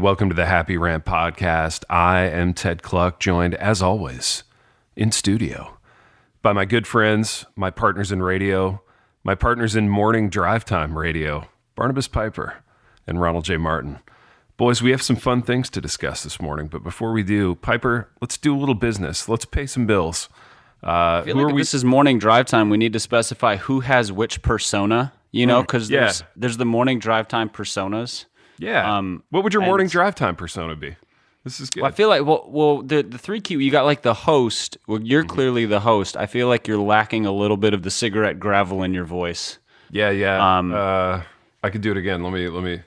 Welcome to the Happy Rant podcast. I am Ted Cluck, joined as always in studio by my good friends, my partners in radio, my partners in morning drive time radio, Barnabas Piper and Ronald J. Martin. Boys, we have some fun things to discuss this morning, but before we do, Piper, let's do a little business. Let's pay some bills. I feel like if this is morning drive time, we need to specify who has which persona, you know, because there's the morning drive time personas. Yeah. What would your morning drive time persona be? This is good. Well, I feel like, the three key, you got like the host. Well, you're clearly the host. I feel like you're lacking a little bit of the cigarette gravel in your voice. Yeah. I could do it again. Let me.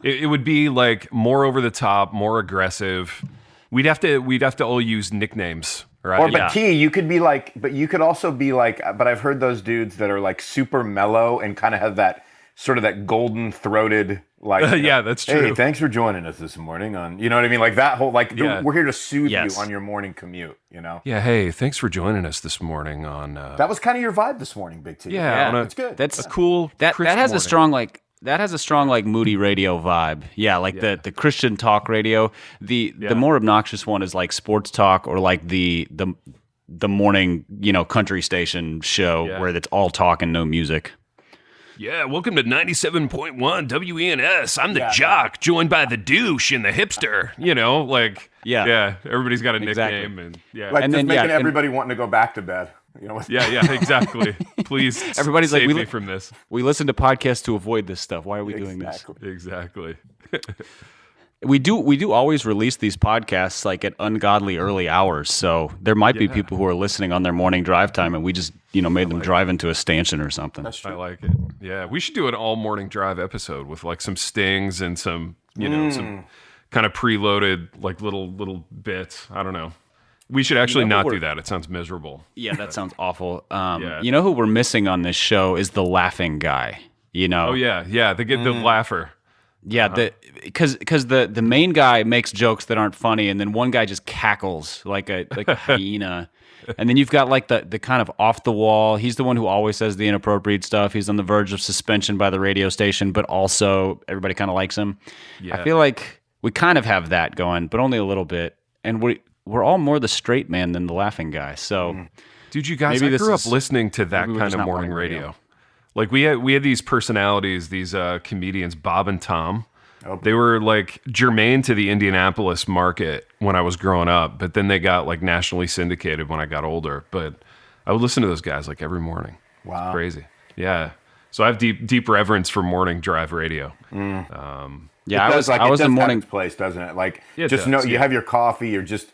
It would be like more over the top, more aggressive. We'd have to all use nicknames, right? Or but you could be like, but you could also be like, but I've heard those dudes that are like super mellow and kind of have that sort of that golden throated, like, yeah, that's true. Hey, thanks for joining us this morning on, you know what I mean? Like that whole, like, we're here to soothe you on your morning commute, you know? Yeah. Hey, thanks for joining us this morning on. That was kind of your vibe this morning, Big T. Yeah. That's good. That's a cool. That has morning. That has a strong like moody radio vibe. Yeah, like the Christian talk radio. The more obnoxious one is like sports talk or like the morning, you know, country station show where it's all talk and no music. Yeah, welcome to 97.1 WENS. I'm the jock, joined by the douche and the hipster. You know, like everybody's got a nickname and like and just making everybody wanting to go back to bed. You know, exactly. Please, everybody's save like, me from this. We listen to podcasts to avoid this stuff. Why are we doing this? Exactly. We do always release these podcasts like at ungodly early hours. So there might be people who are listening on their morning drive time, and we just made them drive into a stanchion or something. That's true. I like it. Yeah, we should do an all morning drive episode with like some stings and some some kind of preloaded like little bits. I don't know. We should actually not do that. It sounds miserable. Yeah, that sounds awful. You know who we're missing on this show is the laughing guy. You know? Oh yeah. They get the laugher. Yeah, because the main guy makes jokes that aren't funny, and then one guy just cackles like a hyena, and then you've got like the kind of off the wall. He's the one who always says the inappropriate stuff. He's on the verge of suspension by the radio station, but also everybody kind of likes him. Yeah. I feel like we kind of have that going, but only a little bit, and we're all more the straight man than the laughing guy. So, dude, you guys, I grew up listening to that kind of morning radio. Like we had these personalities, these comedians, Bob and Tom. Oh. They were like germane to the Indianapolis market when I was growing up, but then they got like nationally syndicated when I got older. But I would listen to those guys like every morning. Wow, it's crazy. Yeah, so I have deep reverence for morning drive radio. I was a morning place, doesn't it? Like just know you have your coffee. You're just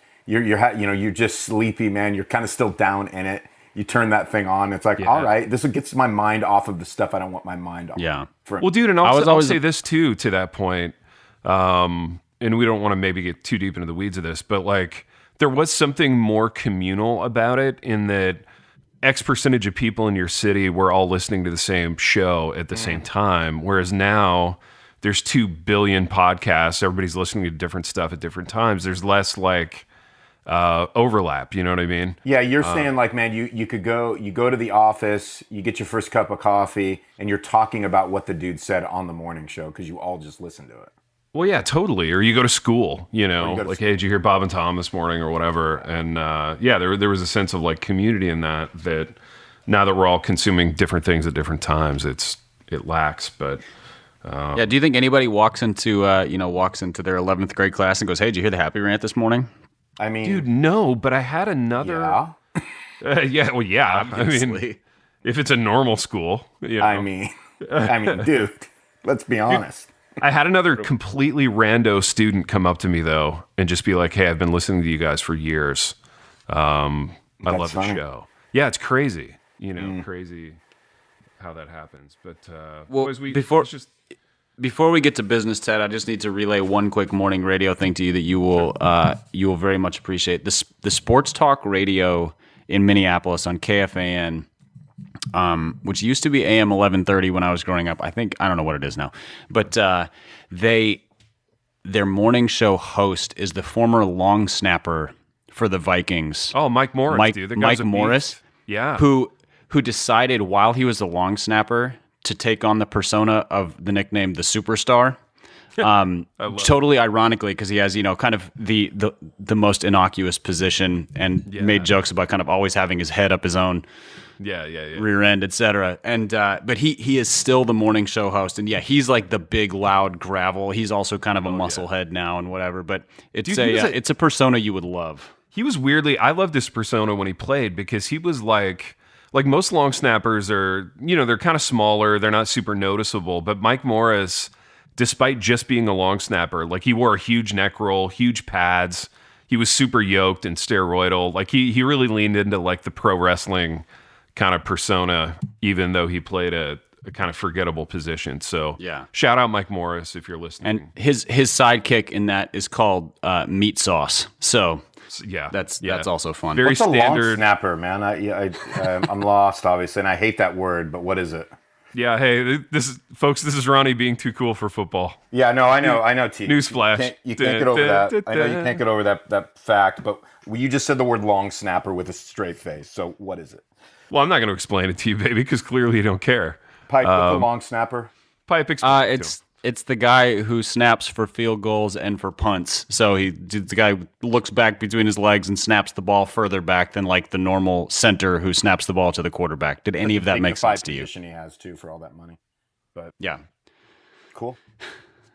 sleepy, man. You're kind of still down in it. You turn that thing on. It's like, all right, this gets my mind off of the stuff I don't want my mind on. Yeah. Well, dude, and I'll say this too to that point, and we don't want to maybe get too deep into the weeds of this, but like there was something more communal about it in that X percentage of people in your city were all listening to the same show at the same time, whereas now there's 2 billion podcasts. Everybody's listening to different stuff at different times. There's less like overlap, you know what I mean? Yeah, you're saying like, man, you go to the office, you get your first cup of coffee, and you're talking about what the dude said on the morning show because you all just listen to it. Well, yeah, totally. Or you go to school, hey, did you hear Bob and Tom this morning or whatever? And there was a sense of like community in that now that we're all consuming different things at different times, it lacks. But do you think anybody walks into their 11th grade class and goes, "Hey, did you hear the Happy Rant this morning?" I mean, dude, no, but I had another. Yeah. I mean, if it's a normal school, I mean, dude, let's be honest. I had another completely rando student come up to me though and just be like, "Hey, I've been listening to you guys for years. I love the show." Yeah, it's crazy. Crazy how that happens. But Before we get to business, Ted, I just need to relay one quick morning radio thing to you that you will very much appreciate. The sports talk radio in Minneapolis on KFAN, which used to be AM 1130 when I was growing up. I don't know what it is now, but their morning show host is the former long snapper for the Vikings. Oh, Mike Morris, dude. Mike Morris, yeah, who decided while he was a long snapper to take on the persona of the nickname the Superstar. Totally ironically, because he has, kind of the most innocuous position and made jokes about kind of always having his head up his own rear end, etc. And but he is still the morning show host, and he's like the big loud gravel. He's also kind of a musclehead now and whatever. But it's it's a persona you would love. He was weirdly, I loved this persona when he played because he was like most long snappers are, they're kind of smaller, they're not super noticeable. But Mike Morris, despite just being a long snapper, like he wore a huge neck roll, huge pads. He was super yoked and steroidal. Like he really leaned into like the pro wrestling kind of persona, even though he played a kind of forgettable position. So shout out Mike Morris if you're listening. And his sidekick in that is called Meat Sauce. So that's also fun. What's a long snapper, man? I'm lost, obviously, and I hate that word. But what is it? Yeah, hey, this is Ronnie being too cool for football. Yeah, no, I know. T. Newsflash. You can't get over that. I know you can't get over that fact. But you just said the word long snapper with a straight face. So what is it? Well, I'm not going to explain it to you, baby, because clearly you don't care. Pipe with the long snapper. Pipe. It's the guy who snaps for field goals and for punts. So the guy looks back between his legs and snaps the ball further back than like the normal center who snaps the ball to the quarterback. Did any of that make sense to you? Position he has too for all that money. But yeah, cool.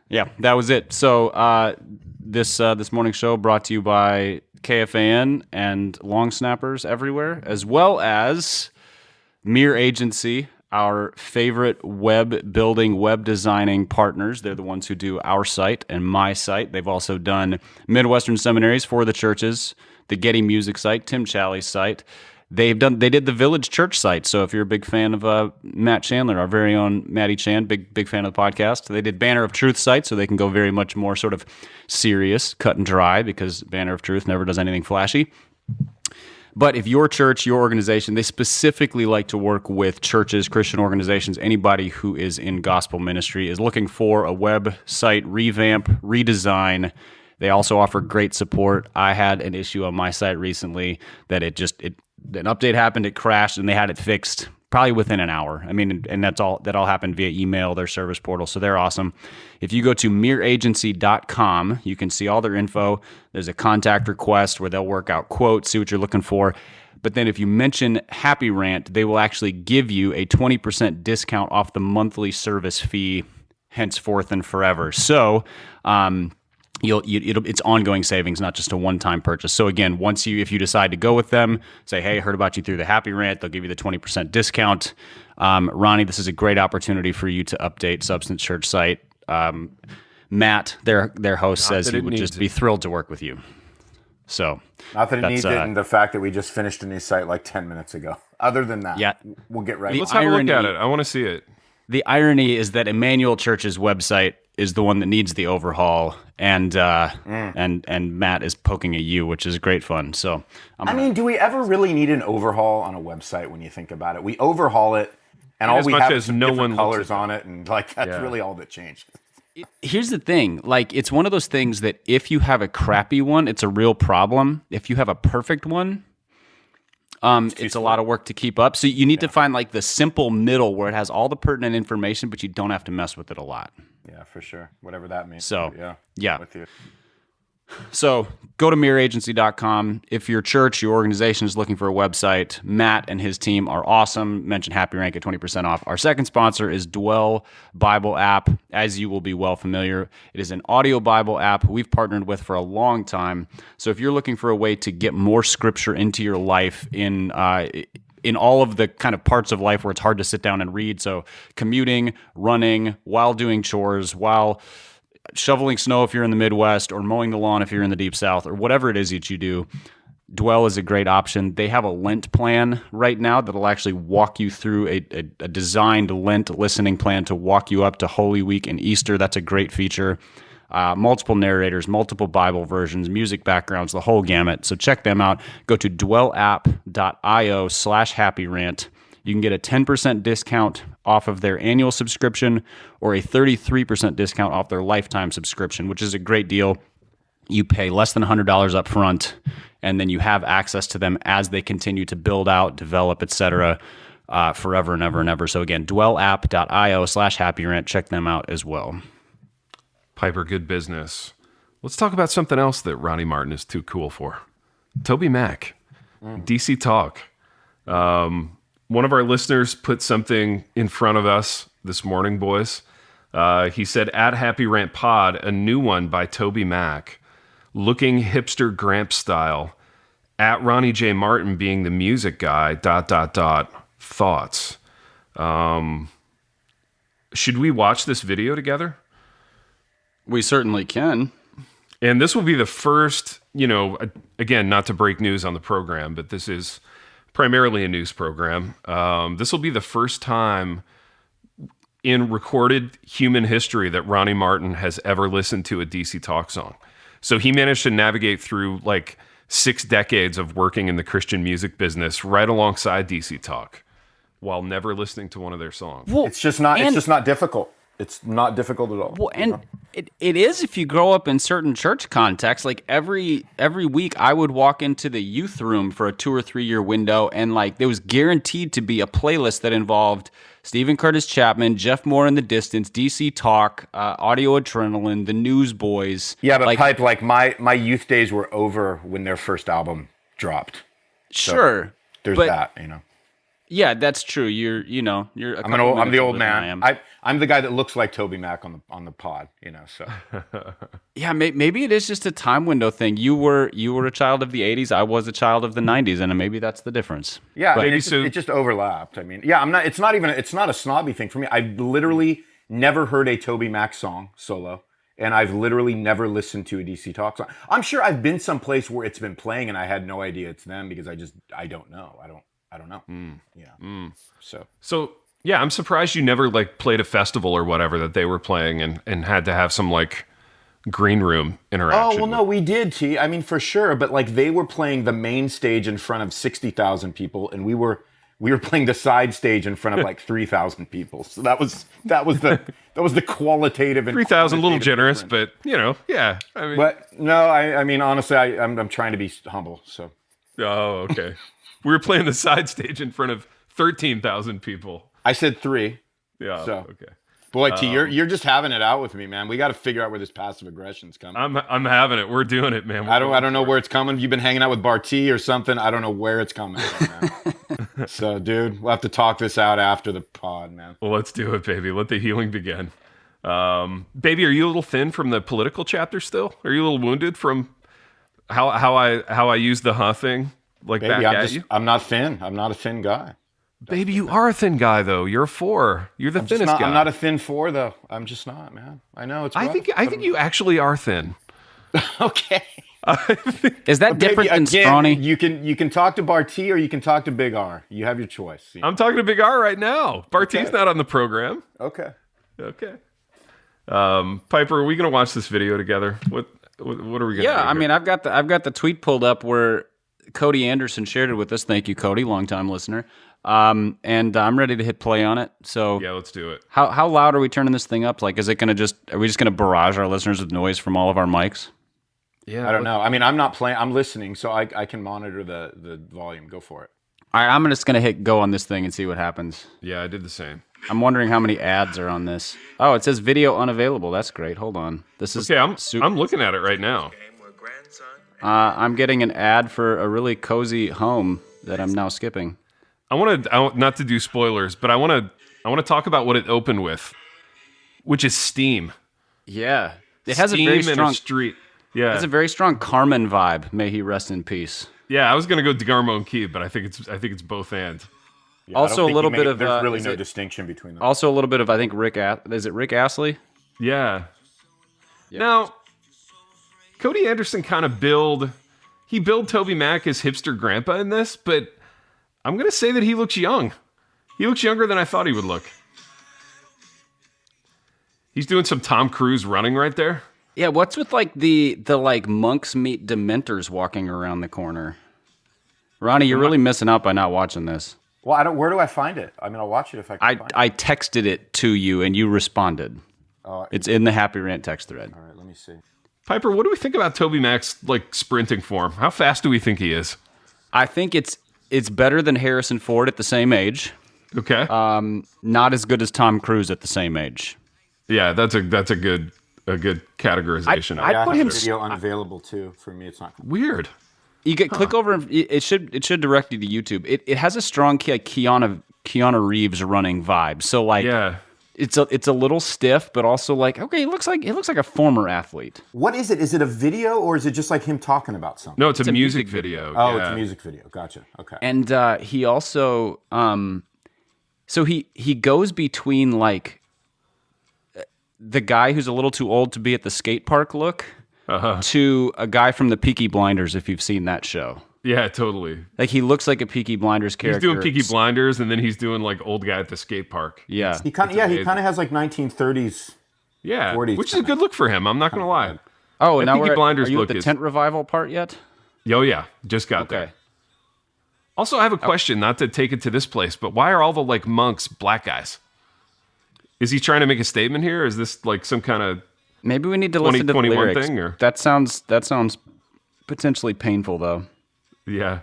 Yeah, that was it. So this morning show brought to you by KFAN and long snappers everywhere, as well as Mere Agency, our favorite web building, web designing partners. They're the ones who do our site and my site. They've also done Midwestern Seminaries for the churches, the Getty Music site, Tim Challey's site. They did the Village Church site. So if you're a big fan of Matt Chandler, our very own Matty Chan, big fan of the podcast, they did Banner of Truth site, so they can go very much more sort of serious, cut and dry, because Banner of Truth never does anything flashy. But if your church, your organization, they specifically like to work with churches, Christian organizations, anybody who is in gospel ministry is looking for a website revamp, redesign. They also offer great support. I had an issue on my site recently that an update happened, it crashed, and they had it fixed probably within an hour. I mean, and that all happened via email, their service portal, so they're awesome. If you go to mereagency.com, you can see all their info. There's a contact request where they'll work out quotes, see what you're looking for. But then if you mention Happy Rant, they will actually give you a 20% discount off the monthly service fee henceforth and forever. So, it's ongoing savings, not just a one-time purchase. So again, if you decide to go with them, say, hey, I heard about you through the Happy Rant, they'll give you the 20% discount. Ronnie, this is a great opportunity for you to update Substance Church site. Matt, their host, says he would just be thrilled to work with you. So not that it needs it, and the fact that we just finished a new site like 10 minutes ago. Other than that, we'll get ready. Let's have a look at it. I want to see it. The irony is that Emmanuel Church's website is the one that needs the overhaul, and Matt is poking at you, which is great fun. So, do we ever really need an overhaul on a website when you think about it? We overhaul it, and all we have is some different colors on it, and that's really all that changed. Here's the thing, it's one of those things that if you have a crappy one, it's a real problem. If you have a perfect one, it's a lot of work to keep up. So you need to find the simple middle where it has all the pertinent information, but you don't have to mess with it a lot. Yeah, for sure. Whatever that means. So, yeah. With you. So go to mereagency.com. If your church, your organization is looking for a website, Matt and his team are awesome. Mention Happy Rank at 20% off. Our second sponsor is Dwell Bible app. As you will be well familiar, it is an audio Bible app we've partnered with for a long time. So if you're looking for a way to get more scripture into your life in all of the kind of parts of life where it's hard to sit down and read, so commuting, running, while doing chores, while shoveling snow if you're in the Midwest, or mowing the lawn if you're in the Deep South, or whatever it is that you do, Dwell is a great option. They have a Lent plan right now that'll actually walk you through a designed Lent listening plan to walk you up to Holy Week and Easter. That's a great feature. Multiple narrators, multiple Bible versions, music backgrounds, the whole gamut. So check them out. Go to dwellapp.io/happyrant. You can get a 10% discount off of their annual subscription or a 33% discount off their lifetime subscription, which is a great deal. You pay less than $100 up front, and then you have access to them as they continue to build out, develop, etc., forever and ever and ever. So again, dwellapp.io/happyrant. Check them out as well. Piper, good business. Let's talk about something else that Ronnie Martin is too cool for. Toby Mac, DC Talk. One of our listeners put something in front of us this morning, boys. He said, at Happy Rant Pod, a new one by Toby Mac, looking hipster Gramp style, at Ronnie J. Martin being the music guy, ... Thoughts. Should we watch this video together? We certainly can. And this will be the first, again, not to break news on the program, but this is primarily a news program. This will be the first time in recorded human history that Ronnie Martin has ever listened to a DC Talk song. So he managed to navigate through 6 decades of working in the Christian music business right alongside DC Talk while never listening to one of their songs. Well, it's just not difficult. It's not difficult at all. Well, and it is if you grow up in certain church contexts. Every week, I would walk into the youth room for a 2 or 3 year window, and there was guaranteed to be a playlist that involved Stephen Curtis Chapman, Jeff Moore in the Distance, DC Talk, Audio Adrenaline, the Newsboys. Yeah, but Pipe, my youth days were over when their first album dropped. Sure, so there's that. Yeah, that's true. You're I'm the old man. I'm the guy that looks like Toby Mac on the pod, So yeah, maybe it is just a time window thing. You were a child of the '80s. I was a child of the '90s, and maybe that's the difference. Yeah, it just overlapped. I'm not. It's not a snobby thing for me. I've literally never heard a Toby Mac song solo, and I've literally never listened to a DC Talk song. I'm sure I've been someplace where it's been playing, and I had no idea it's them because I don't know. I don't know. Yeah. So yeah, I'm surprised you never played a festival or whatever that they were playing and had to have some green room interaction. Oh, well, no, we did, T. For sure. But they were playing the main stage in front of 60,000 people, and we were playing the side stage in front of 3,000 people. So that was the qualitative and 3,000, a little generous, but yeah. But no, honestly, I'm trying to be humble. So. Oh, okay. We were playing the side stage in front of 13,000 people. I said 3. Yeah. So. Okay. Boy, T, you're just having it out with me, man. We got to figure out where this passive aggression's coming. I'm having it. We're doing it, man. I don't know where it's coming. You've been hanging out with Barty or something. I don't know where it's coming from, man. So, dude, we'll have to talk this out after the pod, man. Well, let's do it, baby. Let the healing begin. Baby, are you a little thin from the political chapter still? Are you a little wounded from how I used the thing? Baby, back at you? I'm not thin. I'm not a thin guy. Baby, you are a thin guy, though. You're a 4. You're the thinnest guy. I'm not a thin 4, though. I'm just not, man. I know it's. I think you actually are thin. Okay. Is that different than scrawny? You can talk to Barty or you can talk to Big R. You have your choice. I'm talking to Big R right now. Barty's not on the program. Okay. Piper, are we gonna watch this video together? What are we gonna do? Yeah, I've got the tweet pulled up where Cody Anderson shared it with us. Thank you, Cody, longtime listener. And I'm ready to hit play on it. So yeah, let's do it. How loud are we turning this thing up? Is it gonna are we just gonna barrage our listeners with noise from all of our mics? Yeah, I don't know. I'm not playing. I'm listening, so I can monitor the volume. Go for it. All right, I'm just gonna hit go on this thing and see what happens. Yeah, I did the same. I'm wondering how many ads are on this. Oh, it says video unavailable. That's great. Hold on. This is okay. I'm looking at it right now. I'm getting an ad for a really cozy home that I'm now skipping. I want not to do spoilers, but I want to talk about what it opened with, which is Steam. Yeah, it has Steam a very strong street. Yeah, it has a very strong Carmen vibe. May he rest in peace. Yeah, I was gonna go DeGarmo and Key, but I think it's both and. Yeah, also a little bit of there's really no distinction between them. Also a little bit of I think is it Rick Astley? Yeah. Now, Cody Anderson kind of billed Toby Mac as hipster grandpa in this, but I'm going to say that he looks young. He looks younger than I thought he would look. He's doing some Tom Cruise running right there. Yeah, what's with the monks meet Dementors walking around the corner? Ronnie, you're really missing out by not watching this. Well, where do I find it? I'll watch it if I can find it. I texted it to you and you responded. It's in the Happy Rant text thread. All right, let me see. Piper, what do we think about Toby Mac's sprinting form? How fast do we think he is? I think it's better than Harrison Ford at the same age. Okay. Not as good as Tom Cruise at the same age. Yeah, that's a good a good categorization. I'd put him video unavailable too. For me, it's not weird. You get click over. It should direct you to YouTube. It has a strong Keanu Reeves running vibe. So like, it's a little stiff, but also like, okay, it looks like a former athlete. What is it? Is it a video or is it just like him talking about something? No, it's a music video. Oh, it's a music video. Gotcha. Okay. And he also, so he goes between like the guy who's a little too old to be at the skate park look. To a guy from the Peaky Blinders, if you've seen that show. Yeah, totally. Like, he looks like a Peaky Blinders character. He's doing Peaky Blinders, and then he's doing, like, old guy at the skate park. Yeah. He kind of has, like, 1930s, 40s. Which is a good look for him. I'm not going to lie. Oh, and now Peaky Blinders are you look at the tent revival part yet? Oh, yeah. Just got there. Also, I have a question, not to take it to this place, but why are all the, like, monks black guys? Is he trying to make a statement here? Or is this, like, some kind of... Maybe we need to listen to the lyrics. Thing, or? That sounds potentially painful, though. Yeah.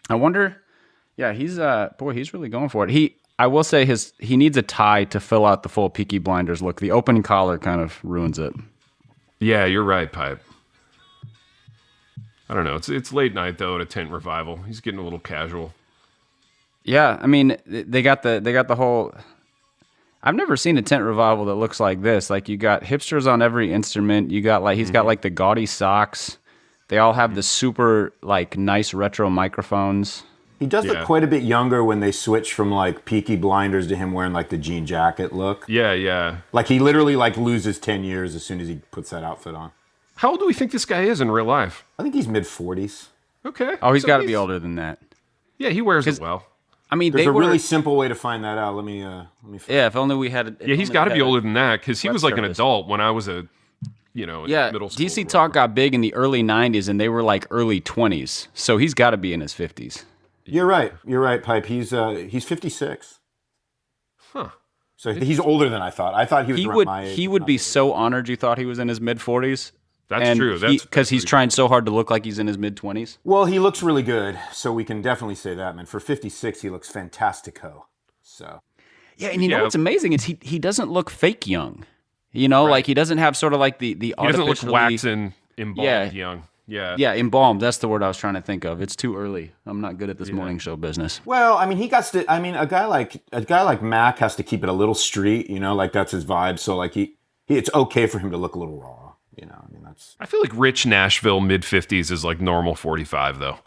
I wonder. Yeah, he's really going for it. I will say he needs a tie to fill out the full Peaky Blinders look. The open collar kind of ruins it. Yeah, you're right, Pipe. I don't know. It's late night though at a tent revival. He's getting a little casual. Yeah, I mean they got the whole. I've never seen a tent revival that looks like this. Like, you got hipsters on every instrument. You got he's got like the gaudy socks. They all have the super like nice retro microphones. He does look quite a bit younger when they switch from like Peaky Blinders to him wearing like the jean jacket look. Yeah. Like, he literally like loses 10 years as soon as he puts that outfit on. How old do we think this guy is in real life? I think he's mid-40s. Okay. Oh, he's got to be older than that. Yeah, he wears it well. I mean, there's a really simple way to find that out. Let me. Yeah, if only we had. He's got to be older than that because he was like an adult when I was middle school. DC Talk got big in the early '90s, and they were like early 20s. So he's got to be in his 50s. You're right, Pipe. He's 56. Huh. So he's older than I thought. I thought he was around my age. He would be so honored you thought he was in his mid 40s. That's true. Because he's trying so hard to look like he's in his mid 20s. Well, he looks really good, so we can definitely say that, man. For 56, he looks fantastico. So. Yeah, and you know what's amazing is he doesn't look fake young. You know, like he doesn't have sort of like the he doesn't look waxen, embalmed young. Yeah, embalmed. That's the word I was trying to think of. It's too early. I'm not good at this morning show business. Well, I mean, a guy like Mac has to keep it a little street. You know, like that's his vibe. So like it's okay for him to look a little raw. You know, I mean, I feel like rich Nashville mid-50s is like normal 45 though.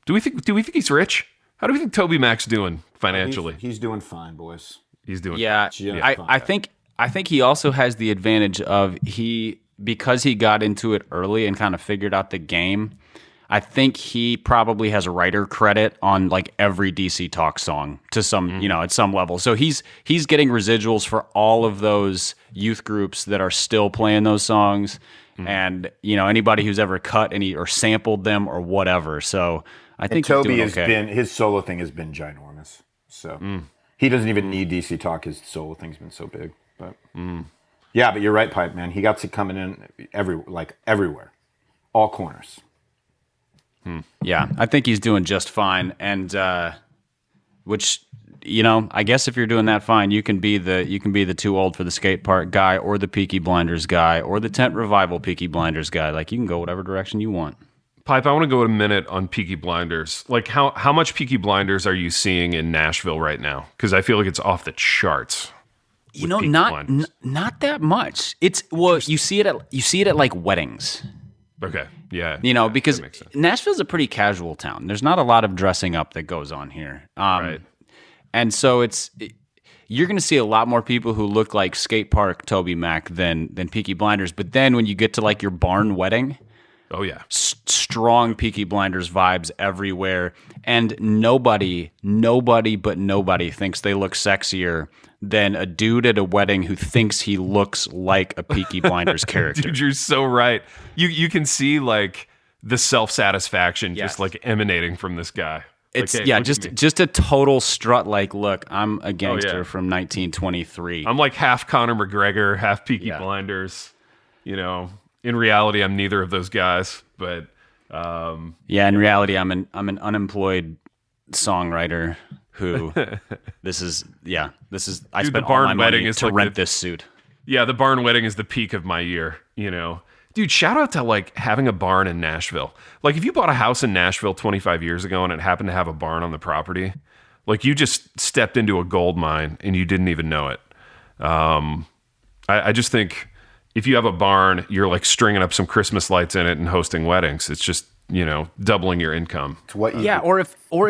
Do we think he's rich? How do we think Toby Mac's doing financially? He's doing fine, boys. He's doing fine. I think he also has the advantage of because he got into it early and kind of figured out the game. I think he probably has writer credit on like every DC Talk song to some, at some level. So he's getting residuals for all of those youth groups that are still playing those songs, and anybody who's ever cut or sampled them or whatever. So I think Toby his solo thing has been ginormous. So he doesn't even need DC Talk. His solo thing's been so big, but yeah, but you're right, Pipe, man. He got to coming in everywhere, all corners. Yeah, I think he's doing just fine, and which I guess if you're doing that fine, you can be the too old for the skate park guy, or the Peaky Blinders guy, or the tent revival Peaky Blinders guy. Like, you can go whatever direction you want. Pipe, I want to go a minute on Peaky Blinders. Like, how much Peaky Blinders are you seeing in Nashville right now? Because I feel like it's off the charts. Not that much. You see it at like weddings. Okay. Yeah. Because Nashville's a pretty casual town. There's not a lot of dressing up that goes on here. Right. And so you're going to see a lot more people who look like skate park Toby Mac than Peaky Blinders. But then when you get to like your barn wedding, oh yeah, strong Peaky Blinders vibes everywhere, and nobody thinks they look sexier than a dude at a wedding who thinks he looks like a Peaky Blinders character. Dude, you're so right. You can see like the self-satisfaction just like emanating from this guy. It's just a total strut. Like, look, I'm a gangster from 1923. I'm like half Conor McGregor, half Peaky Blinders. In reality, I'm neither of those guys. But in reality, I'm an unemployed songwriter who I spent all my money to rent this suit. Yeah, the barn wedding is the peak of my year, Dude, shout out to like having a barn in Nashville. Like if you bought a house in Nashville 25 years ago and it happened to have a barn on the property, like you just stepped into a gold mine and you didn't even know it. I just think if you have a barn, you're like stringing up some Christmas lights in it and hosting weddings. It's just, doubling your income. Or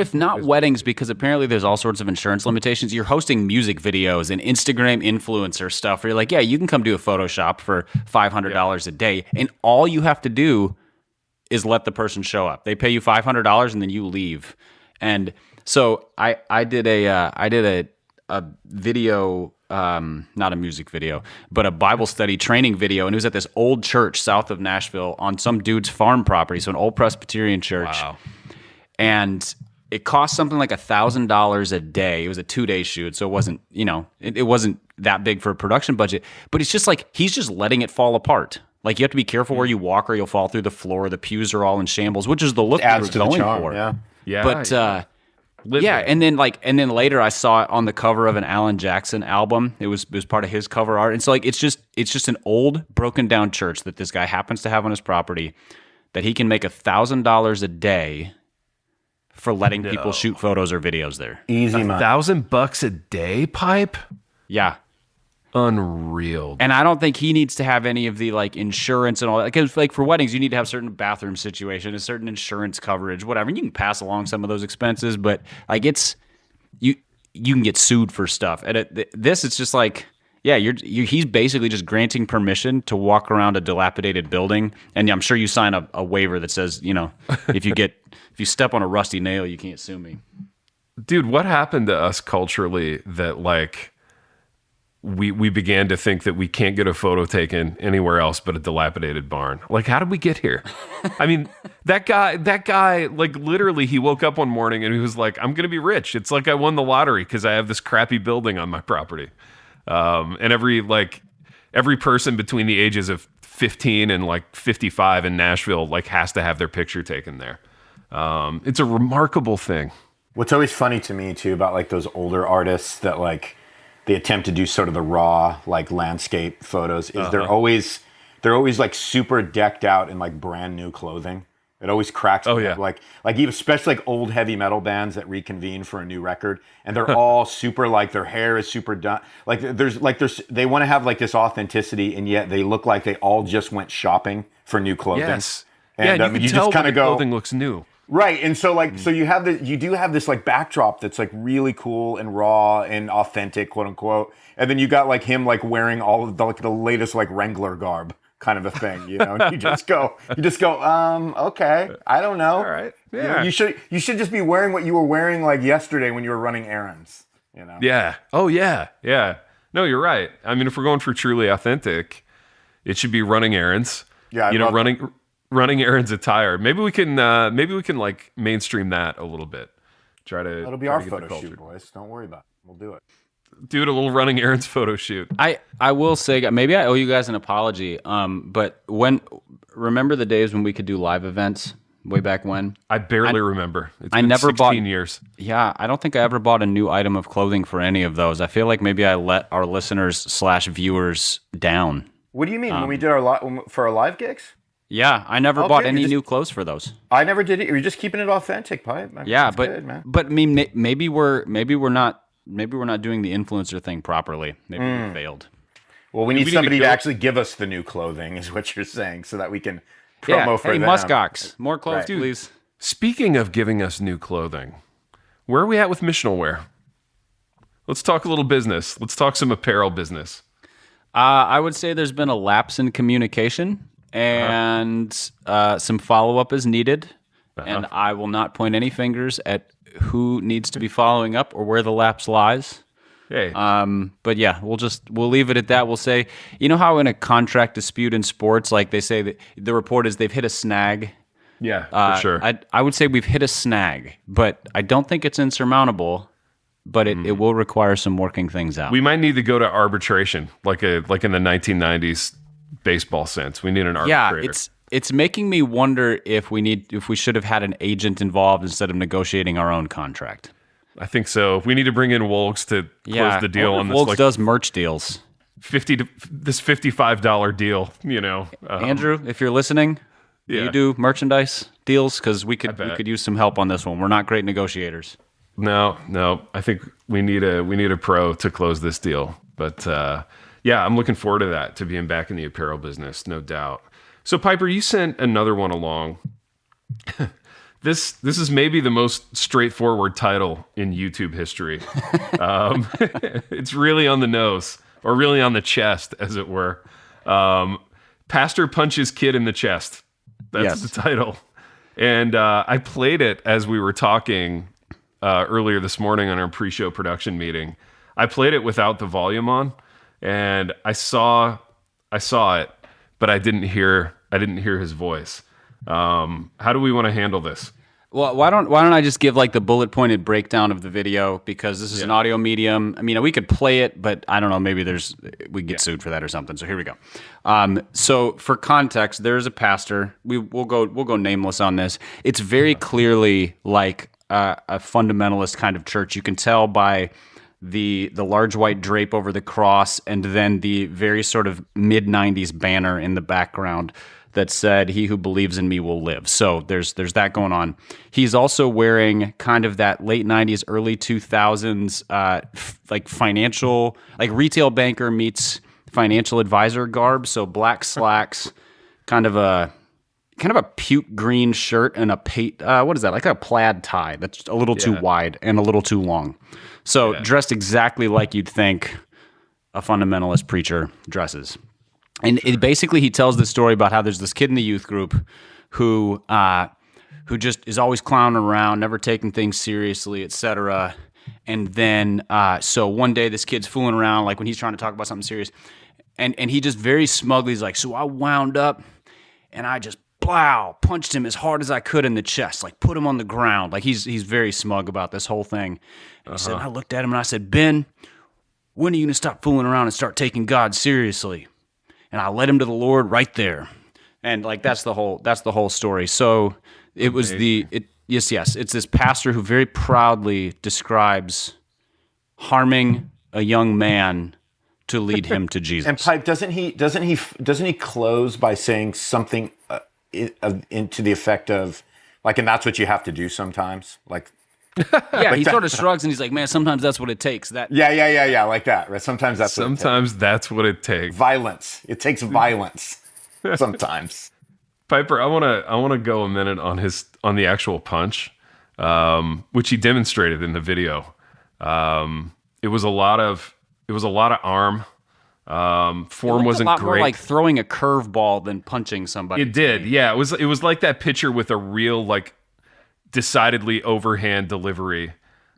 if not weddings, because apparently there's all sorts of insurance limitations, you're hosting music videos and Instagram influencer stuff where you're like, yeah, you can come do a Photoshop for $500 a day. And all you have to do is let the person show up. They pay you $500 and then you leave. And so I did a video, not a music video, but a Bible study training video. And it was at this old church south of Nashville on some dude's farm property. So an old Presbyterian church. Wow. And it cost something like $1,000 a day. It was a 2-day shoot. So it wasn't, it wasn't that big for a production budget, but it's just like, he's just letting it fall apart. Like you have to be careful where you walk or you'll fall through the floor. The pews are all in shambles, which is the look adds we to were the going charm, for. Yeah. But, and then later I saw it on the cover of an Alan Jackson album. It was part of his cover art. And so like it's just an old broken down church that this guy happens to have on his property that he can make $1,000 a day for letting people shoot photos or videos there. Easy money. $1,000 a day, Pipe? Yeah. Unreal. And I don't think he needs to have any of the like insurance and all that. Because like for weddings, you need to have certain bathroom situation, a certain insurance coverage, whatever. And you can pass along some of those expenses, but like it's you can get sued for stuff. And it's just like, yeah, he's basically just granting permission to walk around a dilapidated building. And I'm sure you sign a waiver that says, if you step on a rusty nail, you can't sue me. Dude, what happened to us culturally that like we began to think that we can't get a photo taken anywhere else but a dilapidated barn? Like, how did we get here? I mean, that guy, like literally he woke up one morning and he was like, I'm going to be rich. It's like I won the lottery because I have this crappy building on my property. And every person between the ages of 15 and like 55 in Nashville, like has to have their picture taken there. It's a remarkable thing. What's always funny to me too about like those older artists that like they attempt to do sort of the raw like landscape photos is they're always like super decked out in like brand new clothing. It always cracks me up. Like even especially like old heavy metal bands that reconvene for a new record, and they're all super like their hair is super done. Like there's they want to have like this authenticity, and yet they look like they all just went shopping for new clothing. Yes. And you can tell just kind of go, clothing looks new. Right, and so like so you do have this like backdrop that's like really cool and raw and authentic, quote unquote, and then you got like him like wearing all of the latest like Wrangler garb kind of a thing, And you just go, okay, I don't know. All right, yeah. You should just be wearing what you were wearing like yesterday when you were running errands, Yeah. Oh yeah. No, you're right. I mean, if we're going for truly authentic, it should be running errands. Yeah, running errands attire. Maybe we can like mainstream that a little bit. That'll be our photo shoot, boys. Don't worry about it. We'll do it. Do a little running errands photo shoot. I will say, maybe I owe you guys an apology. But remember the days when we could do live events way back when? I barely remember. It's been 16 years. Yeah, I don't think I ever bought a new item of clothing for any of those. I feel like maybe I let our listeners/viewers down. What do you mean? When we did for our live gigs? Yeah, I never bought any new clothes for those. I never did it. You're just keeping it authentic, Pipe. Yeah, but good, man. But I mean, maybe we're not doing the influencer thing properly. Maybe we failed. Well, we need somebody to actually give us the new clothing, is what you're saying, so that we can promo for them. Hey, Muskox, more clothes, please. Speaking of giving us new clothing, where are we at with missional wear? Let's talk a little business. Let's talk some apparel business. I would say there's been a lapse in communication, and some follow-up is needed. And I will not point any fingers at who needs to be following up or where the lapse lies. Hey. But yeah, we'll leave it at that. We'll say, how in a contract dispute in sports, like they say that the report is they've hit a snag. Yeah, for sure. I would say we've hit a snag, but I don't think it's insurmountable. But it will require some working things out. We might need to go to arbitration, like in the 1990s baseball sense. We need an arbitrator. Yeah, it's making me wonder if we should have had an agent involved instead of negotiating our own contract. I think so. We need to bring in Wolgs to close the deal on this. Wolgs does merch deals. this $55 deal, you know. Andrew, if you're listening, you do merchandise deals, because we could use some help on this one. We're not great negotiators. No, I think we need a pro to close this deal. But yeah, I'm looking forward to that, to being back in the apparel business, no doubt. So Piper, you sent another one along. This is maybe the most straightforward title in YouTube history. It's really on the nose, or really on the chest, as it were. Pastor punches kid in the chest. That's the title. And I played it as we were talking earlier this morning on our pre-show production meeting. I played it without the volume on, and I saw it, but I didn't hear his voice. How do we want to handle this? Well, why don't I just give like the bullet pointed breakdown of the video, because this is an audio medium. I mean, we could play it, but I don't know, maybe we get sued for that or something. So here we go. So for context, there's a pastor. We'll go nameless on this. It's very clearly like a fundamentalist kind of church. You can tell by the large white drape over the cross, and then the very sort of mid-90s banner in the background that said, "He who believes in me will live." So there's that going on. He's also wearing kind of that late 90s, early 2000s, like financial, like retail banker meets financial advisor garb. So black slacks, kind of a puke green shirt, and what is that? Like a plaid tie that's a little too wide and a little too long. So dressed exactly like you'd think a fundamentalist preacher dresses. And basically he tells this story about how there's this kid in the youth group who just is always clowning around, never taking things seriously, etc. And then so one day this kid's fooling around, like when he's trying to talk about something serious, and he just very smugly is like, "So I wound up and I just punched him as hard as I could in the chest, like put him on the ground." Like he's very smug about this whole thing. And he said, I looked at him and I said, "Ben, when are you gonna stop fooling around and start taking God seriously?" And I led him to the Lord right there. And like that's the whole story. So it was it's this pastor who very proudly describes harming a young man to lead him to Jesus. And Pipe, doesn't he close by saying something into the effect of like, and that's what you have to do sometimes, like. Yeah, he sort of shrugs and he's like, "Man, sometimes that's what it takes." That yeah, like that. Right? Sometimes that's what it takes. Violence. It takes violence. Sometimes. Piper, I want to go a minute on the actual punch, which he demonstrated in the video. It was a lot of arm. Form wasn't a lot great. More like throwing a curveball than punching somebody. It did. Yeah, it was like that pitcher with a real like decidedly overhand delivery.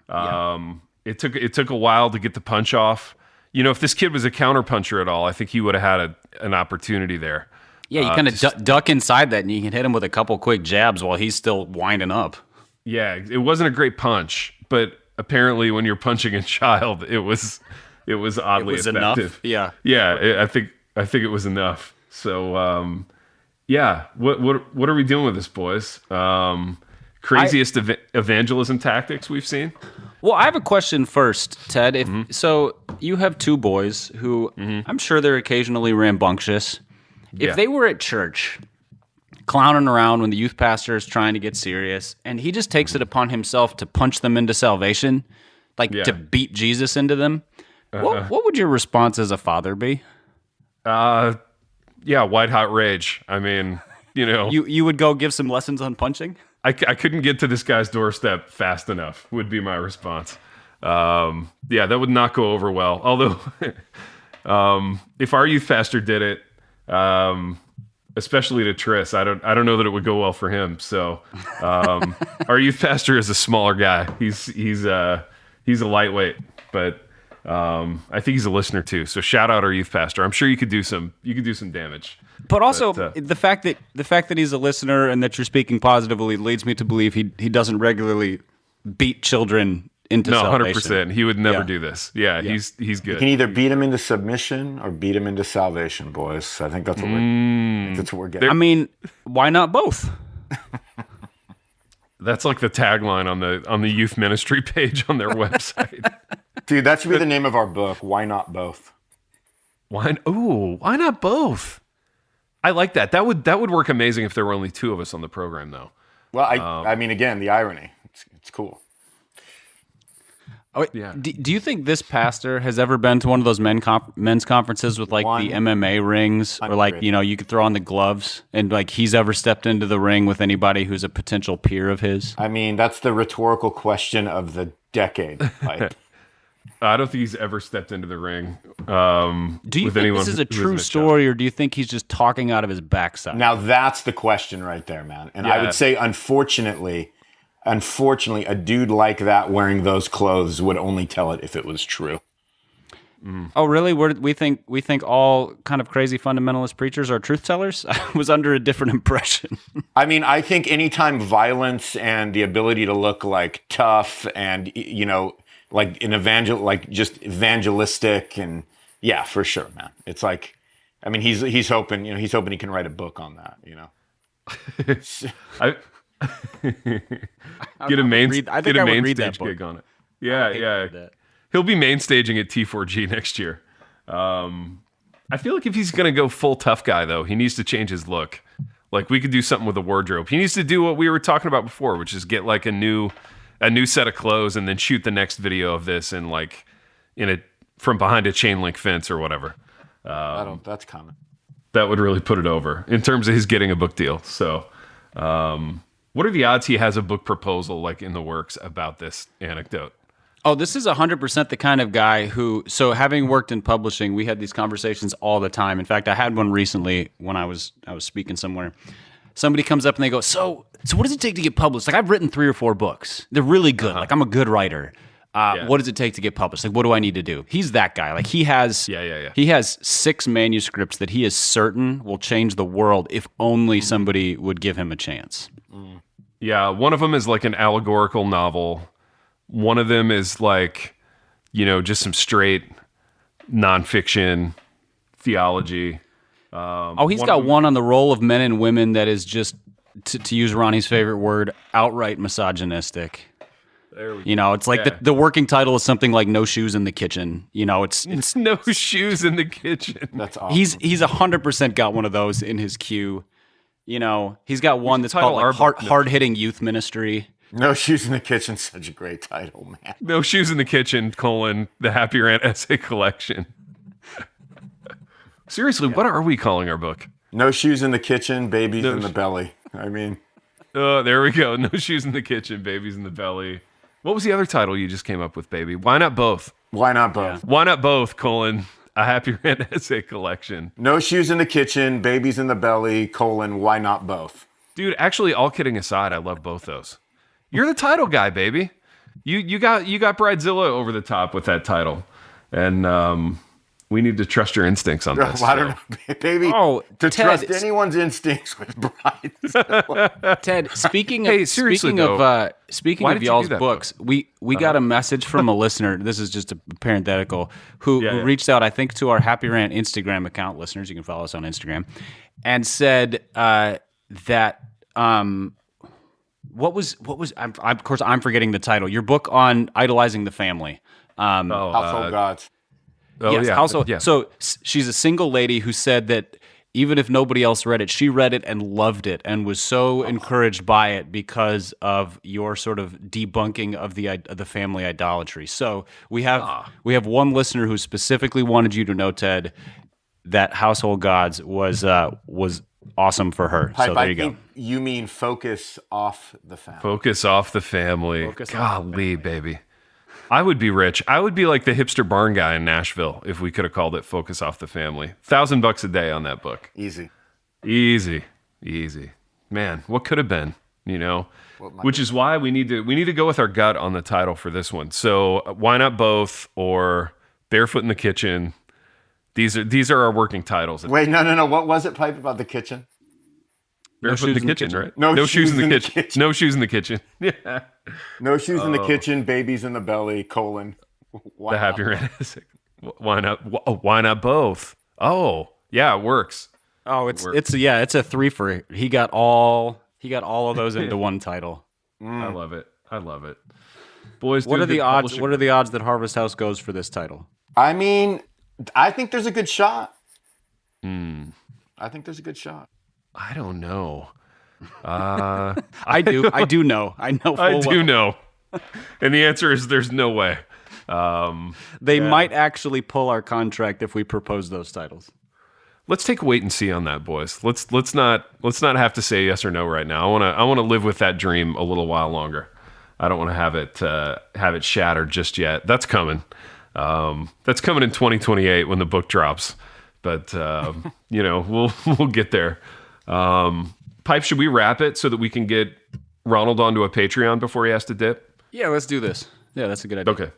It took a while to get the punch off. You know, if this kid was a counterpuncher at all, I think he would have had an opportunity there. Yeah, you kind of duck inside that, and you can hit him with a couple quick jabs while he's still winding up. Yeah, it wasn't a great punch, but apparently when you're punching a child, it was oddly effective. Enough. Yeah. I think it was enough. So what are we doing with this, boys? Craziest evangelism tactics we've seen? Well, I have a question first, Ted. So you have two boys who I'm sure they're occasionally rambunctious. If they were at church clowning around when the youth pastor is trying to get serious, and he just takes it upon himself to punch them into salvation, to beat Jesus into them, what would your response as a father be? White hot rage. I mean, you know. You would go give some lessons on punching? I couldn't get to this guy's doorstep fast enough, would be my response. That would not go over well. Although, if our youth pastor did it, especially to Tris, I don't know that it would go well for him. So, our youth pastor is a smaller guy. He's a lightweight, but I think he's a listener too. So shout out our youth pastor. I'm sure you could do some damage. But also the fact that he's a listener and that you're speaking positively leads me to believe he doesn't regularly beat children into salvation. 100%. He would never do this. Yeah, he's good. You can either beat him into submission or beat him into salvation, boys. I think that's what we're getting. I mean, why not both? That's like the tagline on the youth ministry page on their website. Dude, that should be the name of our book. Why not both? Why not both? I like that. That would work amazing if there were only two of us on the program, though. Well, I mean, again, the irony. It's cool. Oh, yeah. Do you think this pastor has ever been to one of those men's conferences with like the MMA rings, or like you could throw on the gloves, and like he's ever stepped into the ring with anybody who's a potential peer of his? I mean, that's the rhetorical question of the decade. I don't think he's ever stepped into the ring. Do you think this is a true story, or do you think he's just talking out of his backside? Now that's the question right there, man. And I would say, unfortunately, a dude like that wearing those clothes would only tell it if it was true. Oh, really? We think all kind of crazy fundamentalist preachers are truth tellers? I was under a different impression. I mean, I think anytime violence and the ability to look like tough and like just evangelistic, and yeah, for sure, man. It's like, I mean, he's hoping he can write a book on that. Get a main stage gig on it. Yeah. He'll be main staging at T4G next year. I feel like if he's gonna go full tough guy though, he needs to change his look. Like we could do something with the wardrobe. He needs to do what we were talking about before, which is get like a new set of clothes and then shoot the next video of this in like from behind a chain link fence or whatever. That's common. That would really put it over in terms of his getting a book deal. So, what are the odds he has a book proposal like in the works about this anecdote? Oh, this is 100% the kind of guy who, so having worked in publishing, we had these conversations all the time. In fact, I had one recently when I was speaking somewhere. Somebody comes up and they go, so what does it take to get published? Like, I've written 3 or 4 books. They're really good. Like, I'm a good writer. What does it take to get published? Like, what do I need to do? He's that guy. Like, he has he has 6 manuscripts that he is certain will change the world if only somebody would give him a chance. Yeah, one of them is like an allegorical novel. One of them is like, just some straight nonfiction theology. He's got one on the role of men and women that is just, to use Ronnie's favorite word, outright misogynistic. There we go. It's like the working title is something like "No Shoes in the Kitchen." It's No Shoes in the Kitchen. That's awesome. He's 100% got one of those in his queue. He's got one that's called like hard hitting youth ministry. No Shoes in the Kitchen, such a great title, man. No Shoes in the Kitchen, the Happy Rant essay collection. Seriously, what are we calling our book? No Shoes in the Kitchen, Babies in the Belly. I mean. Oh, there we go. No Shoes in the Kitchen, Babies in the Belly. What was the other title you just came up with, baby? Why not both? Why not both? Yeah. Why not both, a Happy Rant essay collection. No Shoes in the Kitchen, Babies in the Belly, why not both? Dude, actually, all kidding aside, I love both those. You're the title guy, baby. You got Bridezilla over the top with that title, and we need to trust your instincts on this. I don't know, baby. Oh, to Ted, trust anyone's instincts with Bridezilla. Ted, speaking of y'all's books, we got a message from a listener. This is just a parenthetical who reached out, I think, to our Happy Rant Instagram account. Listeners, you can follow us on Instagram, and said that. What was? Of course, I'm forgetting the title. Your book on idolizing the family. Household Gods. Oh, yes, yeah. Household. Yeah. So she's a single lady who said that even if nobody else read it, she read it and loved it and was so encouraged by it because of your sort of debunking of the family idolatry. So we have one listener who specifically wanted you to know, Ted, that Household Gods was awesome for her. So there you go. You mean Focus Off the Family. Focus Off the Family. Golly, baby. I would be rich. I would be like the hipster barn guy in Nashville if we could have called it Focus Off the Family. $1,000 a day on that book. Easy. Man, what could have been, Which is why we need to go with our gut on the title for this one. So why not both, or Barefoot in the Kitchen? These are our working titles. Wait, no. What was it, Pipe, about the kitchen? Barefoot in the kitchen, right? No shoes in the kitchen. No shoes in the kitchen. Yeah. No shoes in the kitchen, babies in the belly, the Happy Rant essay. Why not? Why not both? Oh, yeah, it works. Oh, it's a 3 for. He got all of those into one title. I love it. Boys, what are the odds? What are the odds that Harvest House goes for this title? I mean, I think there's a good shot. I think there's a good shot. I don't know. I do know. I know. I do know. And the answer is there's no way. They might actually pull our contract if we propose those titles. Let's take a wait and see on that, boys. Let's not have to say yes or no right now. I want to live with that dream a little while longer. I don't want to have it shattered just yet. That's coming. That's coming in 2028 when the book drops. But we'll get there. Pipe, should we wrap it so that we can get Ronald onto a Patreon before he has to dip? Yeah, let's do this. Yeah, that's a good idea. Okay.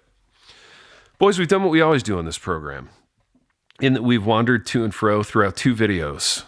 Boys, we've done what we always do on this program, in that we've wandered to and fro throughout 2 videos.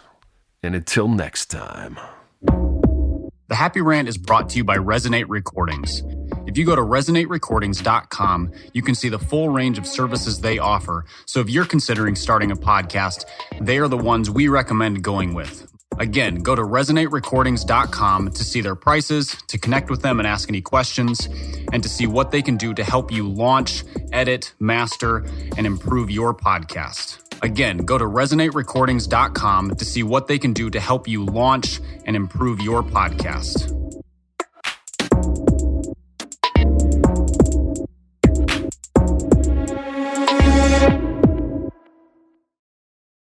And until next time. The Happy Rant is brought to you by Resonate Recordings. If you go to resonaterecordings.com, you can see the full range of services they offer. So if you're considering starting a podcast, they are the ones we recommend going with. Again, go to resonaterecordings.com to see their prices, to connect with them and ask any questions, and to see what they can do to help you launch, edit, master, and improve your podcast. Again, go to resonaterecordings.com to see what they can do to help you launch and improve your podcast.